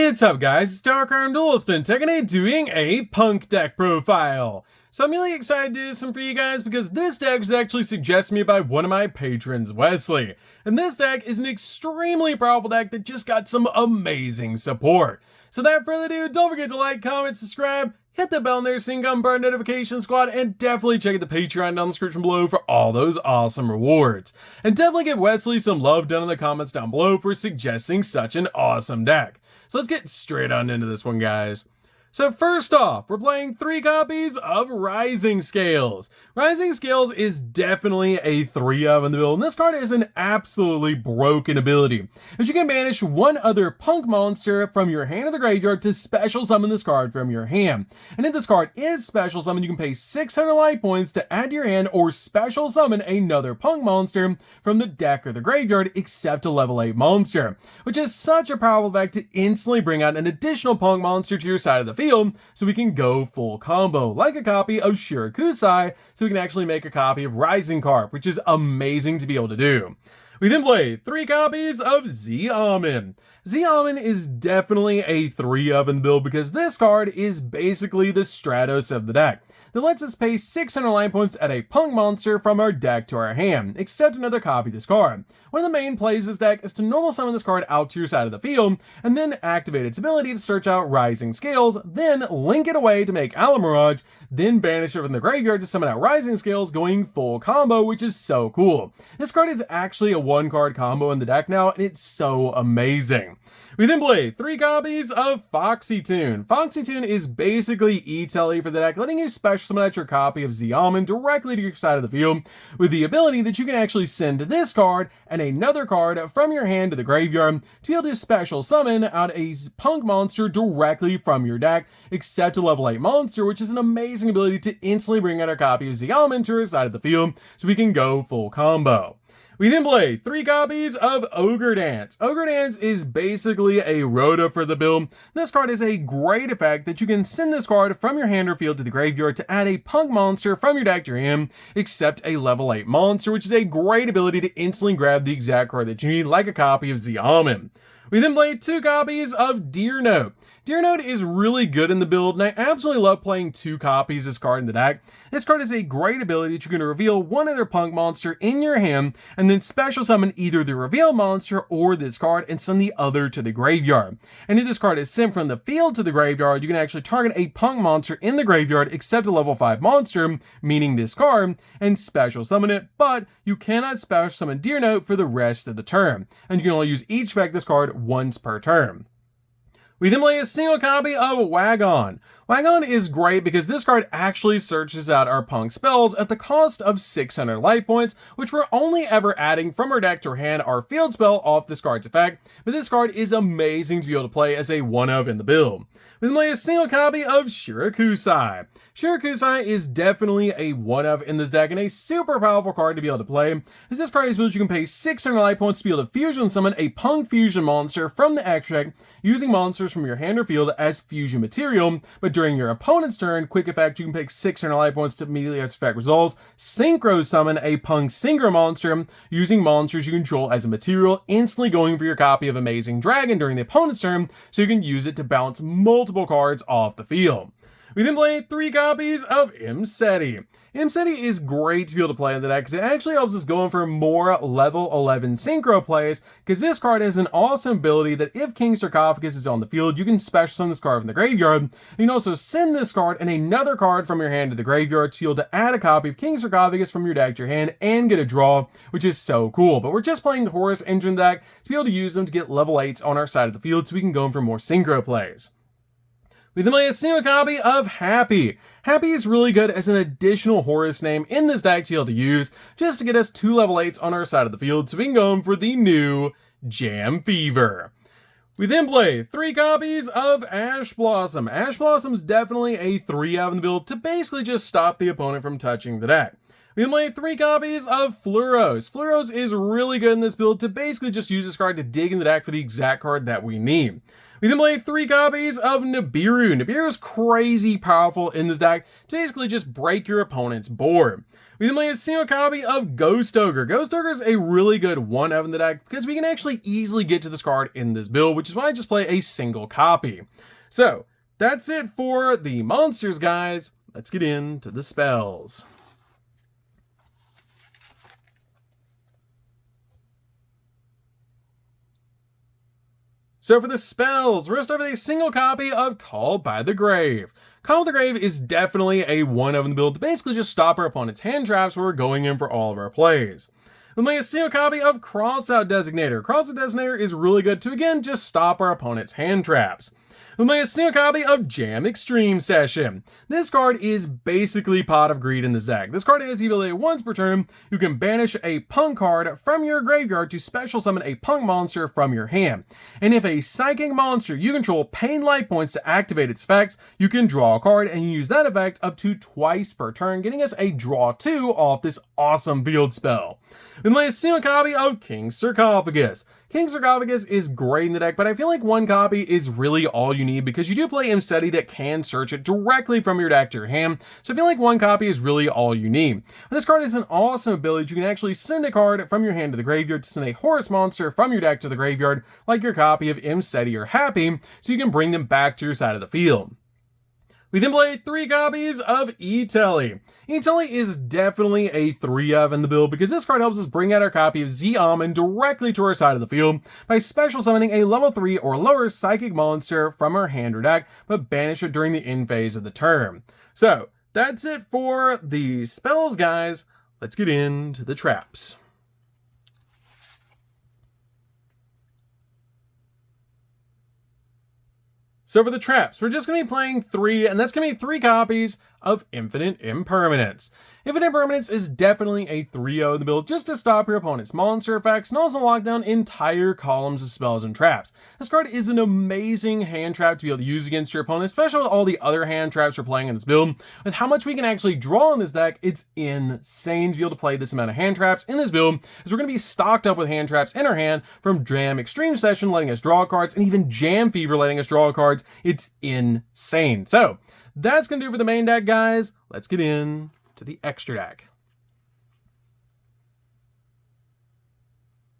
What's up guys, it's DarkArmedDuelist and today doing a P.U.N.K deck profile. So I'm really excited to do this one for you guys because this deck was actually suggested to me by one of my patrons, Wesley. And this deck is an extremely powerful deck that just got some amazing support. So without further ado, don't forget to like, comment, subscribe, hit the bell in there so you can come burn notification squad, and definitely check out the Patreon down in the description below for all those awesome rewards. And definitely give Wesley some love down in the comments down below for suggesting such an awesome deck. So let's get straight on into this one, guys. So first off, we're playing 3 copies of Rising Scales. Rising Scales is definitely a 3-of in the build, and this card is an absolutely broken ability, as you can banish one other P.U.N.K monster from your hand to the graveyard to special summon this card from your hand. And if this card is special summoned, you can pay 600 life points to add to your hand or special summon another P.U.N.K monster from the deck or the graveyard except a level 8 monster, which is such a powerful effect to instantly bring out an additional P.U.N.K monster to your side of the field, so we can go full combo, like a copy of Shirakusai, so we can actually make a copy of Rising Carp, which is amazing to be able to do. We then play 3 copies of Z-Almond. Z-Almond is definitely a 3-of in the build because this card is basically the Stratos of the deck that lets us pay 600 life points at a P.U.N.K monster from our deck to our hand, except another copy of this card. One of the main plays of this deck is to normal summon this card out to your side of the field, and then activate its ability to search out Rising Scales, then link it away to make Alamirage, then banish it from the graveyard to summon out Rising Scales, going full combo, which is so cool. This card is actually a 1-card combo in the deck now, and it's so amazing. We then play 3 copies of Foxy Tune. Foxy Tune is basically E-Telly for the deck, letting you special summon out your copy of Z-Almond directly to your side of the field, with the ability that you can actually send this card and another card from your hand to the graveyard to be able to special summon out a P.U.N.K monster directly from your deck, except a level 8 monster, which is an amazing ability to instantly bring out our copy of Z-Almond to our side of the field, so we can go full combo. We then play 3 copies of Ogre Dance. Ogre Dance is basically a Rhoda for the build. This card is a great effect that you can send this card from your hand or field to the graveyard to add a P.U.N.K monster from your deck to your hand, except a level 8 monster, which is a great ability to instantly grab the exact card that you need, like a copy of Z-Almond. We then play 2 copies of Deer Note. Deer Note is really good in the build, and I absolutely love playing 2 copies of this card in the deck. This card is a great ability that you can reveal one other P.U.N.K monster in your hand, and then special summon either the reveal monster or this card and send the other to the graveyard. And if this card is sent from the field to the graveyard, you can actually target a P.U.N.K monster in the graveyard except a level 5 monster, meaning this card, and special summon it, but you cannot special summon Deer Note for the rest of the turn, and you can only use each effect this card once per turn. We then play a single copy of Wagon. Wagon is great because this card actually searches out our P.U.N.K spells at the cost of 600 life points, which we're only ever adding from our deck to our hand our field spell off this card's effect, but this card is amazing to be able to play as a 1-of in the build. We then play a single copy of Shirakusai. Shirakusai is definitely a 1-of in this deck and a super powerful card to be able to play, as this card is built you can pay 600 life points to be able to fusion summon a P.U.N.K fusion monster from the extract using monsters from your hand or field as fusion material, but during your opponent's turn, quick effect, you can pick 600 life points to immediately after effect resolves, synchro summon a P.U.N.K synchro monster using monsters you control as a material, instantly going for your copy of Amazing Dragon during the opponent's turn, so you can use it to bounce multiple cards off the field. We then play 3 copies of Imseti. Imseti is great to be able to play in the deck because it actually helps us go in for more level 11 synchro plays, because this card has an awesome ability that if King Sarcophagus is on the field, you can special summon this card from the graveyard. You can also send this card and another card from your hand to the graveyard to be able to add a copy of King Sarcophagus from your deck to your hand and get a draw, which is so cool. But we're just playing the Horus Engine deck to be able to use them to get level 8s on our side of the field so we can go in for more synchro plays. We then play a single copy of Happy. Happy is really good as an additional Horus name in this deck to be able to use, just to get us 2 level 8s on our side of the field, so we can go in for the new Jam Fever. We then play 3 copies of Ash Blossom. Ash Blossom is definitely a 3-of in the build to basically just stop the opponent from touching the deck. We then play 3 copies of Fluros. Fluros is really good in this build to basically just use this card to dig in the deck for the exact card that we need. We then play 3 copies of Nibiru. Nibiru is crazy powerful in this deck to basically just break your opponent's board. We then play a single copy of Ghost Ogre. Ghost Ogre is a really good 1-of in the deck because we can actually easily get to this card in this build, which is why I just play a single copy. So, that's it for the monsters, guys. Let's get into the spells. So for the spells, we're going to start with a single copy of Called by the Grave. Call of the Grave is definitely a 1-of in the build to basically just stop our opponent's hand traps where we're going in for all of our plays. We'll make a single copy of Crossout Designator. Crossout Designator is really good to, again, just stop our opponent's hand traps. We'll make a single copy of Jam Extreme Session. This card is basically Pot of Greed in this deck. This card has the ability once per turn, you can banish a Punk card from your graveyard to special summon a Punk monster from your hand. And if a Psychic monster you control pain life points to activate its effects, you can draw a card and use that effect up to twice per turn, getting us a draw 2 off this awesome field spell. We'll play a single copy of King Sarcophagus. King Sarcophagus is great in the deck, but I feel like 1 copy is really all you need because you do play Imsteady that can search it directly from your deck to your hand, so I feel like 1 copy is really all you need. And this card is an awesome ability. You can actually send a card from your hand to the graveyard to send a Horus monster from your deck to the graveyard, like your copy of Imsteady or Happy, so you can bring them back to your side of the field. We then play 3 copies of E-Telly. E-Telly is definitely a 3-of in the build because this card helps us bring out our copy of Z-Almond directly to our side of the field by special summoning a level 3 or lower psychic monster from our hand or deck, but banish it during the end phase of the turn. So, that's it for the spells, guys. Let's get into the traps. So for the traps, we're just going to be playing 3, and that's going to be 3 copies of Infinite Impermanence. Infinite Impermanence is definitely a 3-0 in the build just to stop your opponent's monster effects and also lock down entire columns of spells and traps. This card is an amazing hand trap to be able to use against your opponent, especially with all the other hand traps we're playing in this build. With how much we can actually draw in this deck, it's insane to be able to play this amount of hand traps in this build, as we're going to be stocked up with hand traps in our hand from Jam Extreme Session letting us draw cards, and even Jam Fever letting us draw cards. It's insane. So, that's going to do for the main deck, guys. Let's get in to the extra deck.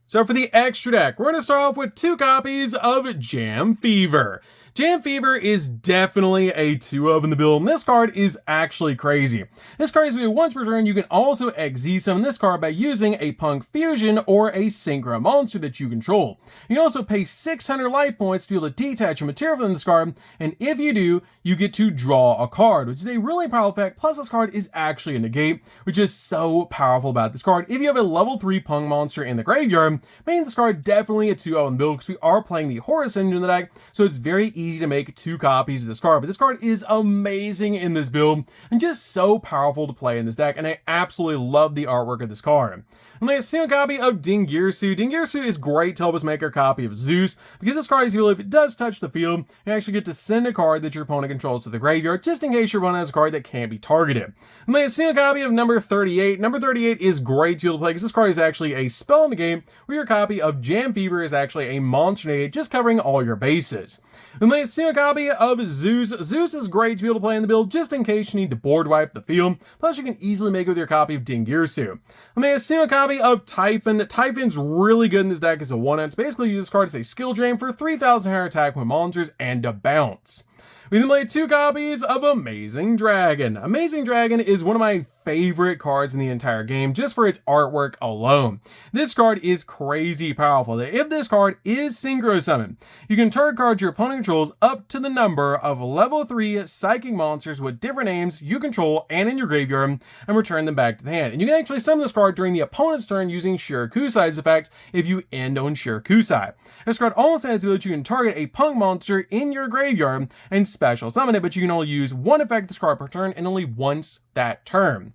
So for the extra deck, we're going to start off with 2 copies of Jam Fever. Jam Fever is definitely a 2-of in the build, and this card is actually crazy. This card is going to be once per turn. You can also XZ summon this card by using a Punk Fusion or a Synchro monster that you control. You can also pay 600 life points to be able to detach a material from this card, and if you do, you get to draw a card, which is a really powerful effect. Plus, this card is actually a negate, which is so powerful about this card. If you have a level 3 Punk monster in the graveyard, making this card definitely a 2-0 in the build because we are playing the Horus engine in the deck, so it's very easy to make 2 copies of this card. But this card is amazing in this build and just so powerful to play in this deck, and I absolutely love the artwork of this card. I'm going to see a copy of Dingirsu. Dingirsu is great to help us make our copy of Zeus, because this card is able, if it does touch the field, you actually get to send a card that your opponent controls to the graveyard, just in case your opponent has a card that can't be targeted. I'm going to see a copy of number 38. Number 38 is great to be able to play, because this card is actually a spell in the game, where your copy of Jam Fever is actually a monster negate, just covering all your bases. I'm going to see a copy of Zeus. Zeus is great to be able to play in the build, just in case you need to board wipe the field, plus you can easily make it with your copy of Dingirsu. I'm going to see a copy of Typhon. Typhon's really good in this deck as a 1-up. Basically, use this card as a skill drain for 3,000 higher attack with monsters and a bounce. We then play 2 copies of Amazing Dragon. Amazing Dragon is one of my favorite cards in the entire game, just for its artwork alone. This card is crazy powerful. If this card is Synchro Summon, you can target cards your opponent controls up to the number of level 3 psychic monsters with different names you control and in your graveyard, and return them back to the hand. And you can actually summon this card during the opponent's turn using Shirakusai's effects if you end on Shirakusai. This card also has the ability you can target a Punk monster in your graveyard and special summon it, but you can only use 1 effect of this card per turn and only once that turn.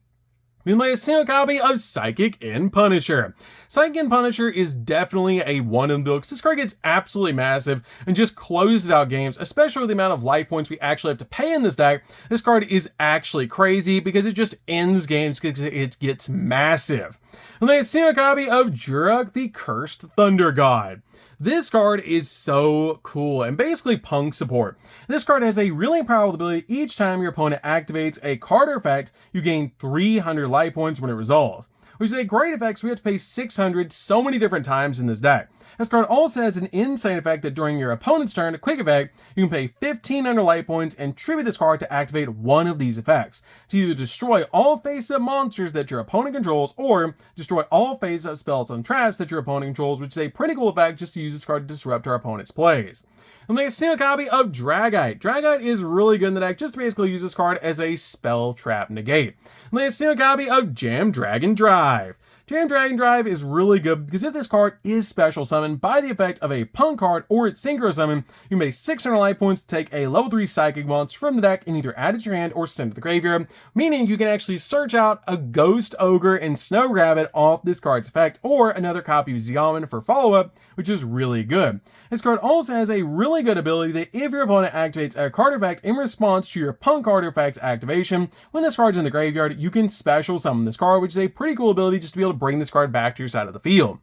We play a single copy of Psychic and Punisher. Psychic and Punisher is definitely a one-in build because this card gets absolutely massive and just closes out games, especially with the amount of life points we actually have to pay in this deck. This card is actually crazy because it just ends games because it gets massive. We play a single copy of Juruk, the Cursed Thunder God. This card is so cool and basically punk support. This card has a really powerful ability. Each time your opponent activates a card or effect, you gain 300 life points when it resolves, which is a great effect, so we have to pay 600 so many different times in this deck. This card also has an insane effect that during your opponent's turn, a quick effect, you can pay 1500 life points and tribute this card to activate one of these effects, to either destroy all face-up monsters that your opponent controls, or destroy all face-up spells and traps that your opponent controls, which is a pretty cool effect just to use this card to disrupt our opponent's plays. And make a single copy of Dragite. Dragite is really good in the deck just to basically use this card as a spell trap negate. And make a single copy of Jam Dragon Drive. Jam Dragon Drive is really good because if this card is special summoned by the effect of a Punk card or its synchro summon, you may 600 life points to take a level 3 Psychic monster from the deck and either add it to your hand or send it to the graveyard, meaning you can actually search out a Ghost Ogre and Snow Rabbit off this card's effect, or another copy of Xiamen for follow-up, which is really good. This card also has a really good ability that if your opponent activates a card effect in response to your Punk card effect's activation, when this card's in the graveyard, you can special summon this card, which is a pretty cool ability just to be able to bring this card back to your side of the field.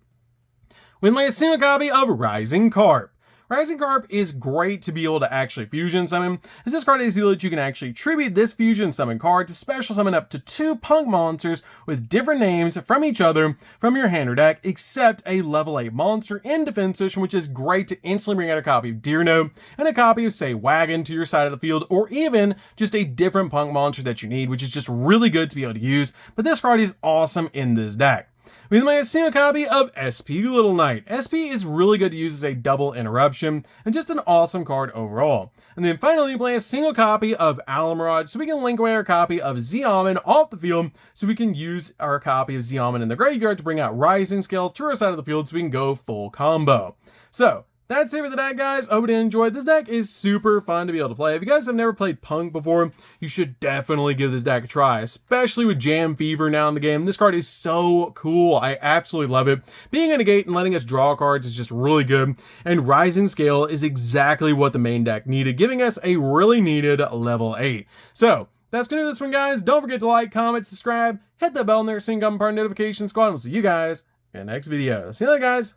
We play a single copy of Rising Carp. Rising Carp is great to be able to actually fusion summon, as this card is the ability that you can actually tribute this fusion summon card to special summon up to 2 Punk monsters with different names from each other from your hand or deck, except a level 8 monster in defense position, which is great to instantly bring out a copy of Deerno and a copy of, say, Wagon to your side of the field, or even just a different Punk monster that you need, which is just really good to be able to use. But this card is awesome in this deck. We then play a single copy of SP Little Knight. SP is really good to use as a double interruption, and just an awesome card overall. And then finally, we play a single copy of Alamarad, so we can link away our copy of Xiamen off the field, so we can use our copy of Xiamen in the graveyard to bring out Rising Scales to our side of the field so we can go full combo. So, that's it for the deck, guys. I hope you enjoyed. This deck is super fun to be able to play. If you guys have never played Punk before, you should definitely give this deck a try, especially with Jam Fever now in the game. This card is so cool. I absolutely love it. Being in a gate and letting us draw cards is just really good, and Rising Scale is exactly what the main deck needed, giving us a really needed level 8. So, that's going to do this one, guys. Don't forget to like, comment, subscribe, hit that bell in there so you can become part of the notification squad, and we'll see you guys in the next video. See you later, guys.